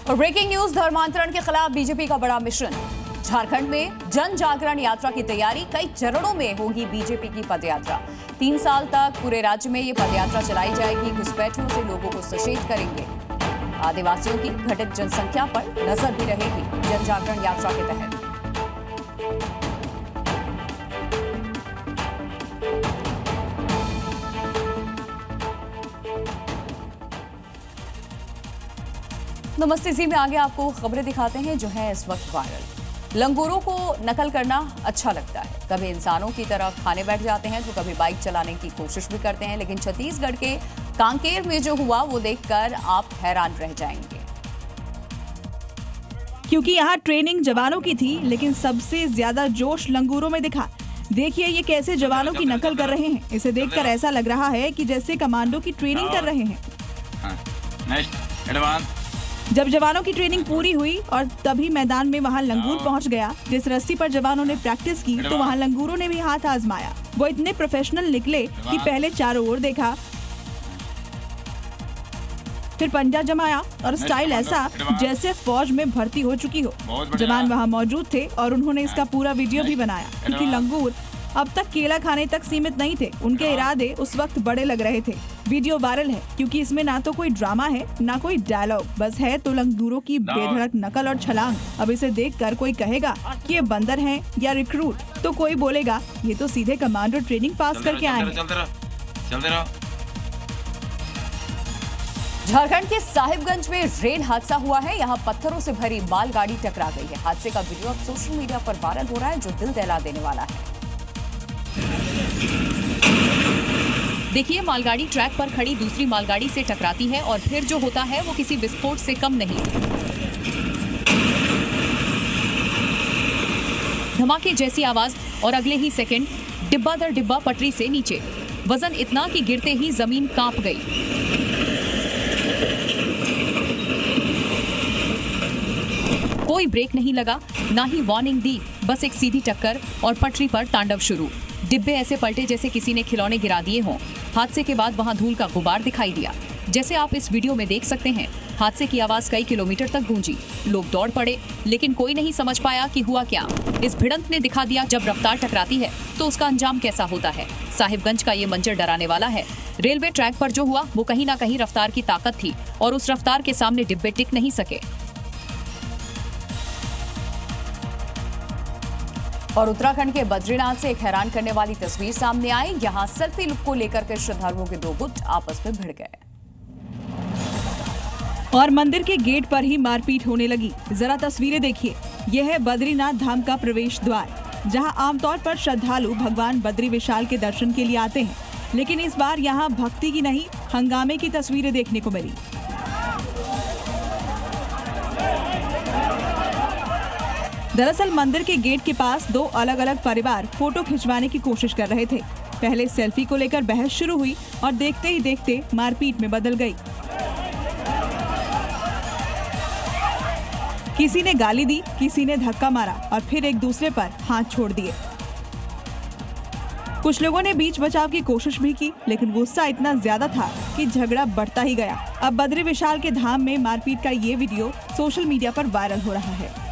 और breaking news, धर्मांतरण के खिलाफ बीजेपी का बड़ा मिशन। झारखंड में जन जागरण यात्रा की तैयारी, कई चरणों में होगी बीजेपी की पदयात्रा। 3 साल तक पूरे राज्य में ये पदयात्रा चलाई जाएगी। घुसपैठियों से लोगों को सचेत करेंगे। आदिवासियों की घटित जनसंख्या पर नजर भी रहेगी जन जागरण यात्रा के तहत। नमस्ते जी में आगे आपको खबरें दिखाते हैं जो है इस वक्त वायरल। लंगूरों को नकल करना अच्छा लगता है। कभी इंसानों की तरह खाने बैठ जाते हैं तो कभी बाइक चलाने की कोशिश भी करते हैं। लेकिन छत्तीसगढ़ के कांकेर में जो हुआ वो देखकर आप हैरान रह जाएंगे, क्योंकि यहाँ ट्रेनिंग जवानों की थी, लेकिन सबसे ज्यादा जोश लंगूरों में दिखा। देखिए ये कैसे जवानों की नकल कर रहे हैं। इसे देखकर ऐसा लग रहा है कि जैसे कमांडो की ट्रेनिंग कर रहे हैं। जब जवानों की ट्रेनिंग पूरी हुई और तभी मैदान में वहां लंगूर पहुंच गया। जिस रस्सी पर जवानों ने प्रैक्टिस की तो वहां लंगूरों ने भी हाथ आजमाया। वो इतने प्रोफेशनल निकले कि पहले चारों ओर देखा, फिर पंजा जमाया और स्टाइल ऐसा जैसे फौज में भर्ती हो चुकी हो। जवान वहां मौजूद थे और उन्होंने इसका पूरा वीडियो भी बनाया, क्योंकि लंगूर अब तक केला खाने तक सीमित नहीं थे। उनके इरादे उस वक्त बड़े लग रहे थे। वीडियो वायरल है क्योंकि इसमें ना तो कोई ड्रामा है ना कोई डायलॉग, बस है तो लंगूरों की बेधड़क नकल और छलांग। अब इसे देखकर कोई कहेगा कि ये बंदर हैं या रिक्रूट, तो कोई बोलेगा ये तो सीधे कमांडो ट्रेनिंग पास करके आए हैं। झारखंड के साहिबगंज में रेल हादसा हुआ है। यहाँ पत्थरों से भरी मालगाड़ी टकरा गई है। हादसे का वीडियो अब सोशल मीडिया पर वायरल हो रहा है, जो दिल दहला देने वाला है। देखिए, मालगाड़ी ट्रैक पर खड़ी दूसरी मालगाड़ी से टकराती है और फिर जो होता है वो किसी विस्फोट से कम नहीं। धमाके जैसी आवाज और अगले ही सेकंड डिब्बा दर डिब्बा पटरी से नीचे। वजन इतना कि गिरते ही जमीन कांप गई। कोई ब्रेक नहीं लगा, ना ही वार्निंग दी, बस एक सीधी टक्कर और पटरी पर तांडव शुरू। डिब्बे ऐसे पलटे जैसे किसी ने खिलौने गिरा दिए हों। हादसे के बाद वहां धूल का गुबार दिखाई दिया, जैसे आप इस वीडियो में देख सकते हैं। हादसे की आवाज कई किलोमीटर तक गूंजी। लोग दौड़ पड़े, लेकिन कोई नहीं समझ पाया कि हुआ क्या। इस भिड़ंत ने दिखा दिया, जब रफ्तार टकराती है तो उसका अंजाम कैसा होता है। साहिबगंज का ये मंजर डराने वाला है। रेलवे ट्रैक पर जो हुआ वो कहीं ना कहीं रफ्तार की ताकत थी और उस रफ्तार के सामने डिब्बे टिक नहीं सके। और उत्तराखंड के बद्रीनाथ से एक हैरान करने वाली तस्वीर सामने आई। यहाँ सेल्फी लुक को लेकर के श्रद्धालुओं के दो गुट आपस में भिड़ गए और मंदिर के गेट पर ही मारपीट होने लगी। जरा तस्वीरें देखिए। यह है बद्रीनाथ धाम का प्रवेश द्वार, जहां आमतौर पर श्रद्धालु भगवान बद्री विशाल के दर्शन के लिए आते हैं, लेकिन इस बार यहां भक्ति की नहीं, हंगामे की तस्वीरें देखने को मिली। दरअसल मंदिर के गेट के पास 2 अलग अलग परिवार फोटो खिंचवाने की कोशिश कर रहे थे। पहले सेल्फी को लेकर बहस शुरू हुई और देखते ही देखते मारपीट में बदल गई। किसी ने गाली दी, किसी ने धक्का मारा और फिर एक दूसरे पर हाथ छोड़ दिए। कुछ लोगों ने बीच बचाव की कोशिश भी की, लेकिन गुस्सा इतना ज्यादा था कि झगड़ा बढ़ता ही गया। अब बद्री विशाल के धाम में मारपीट का ये वीडियो सोशल मीडिया पर वायरल हो रहा है।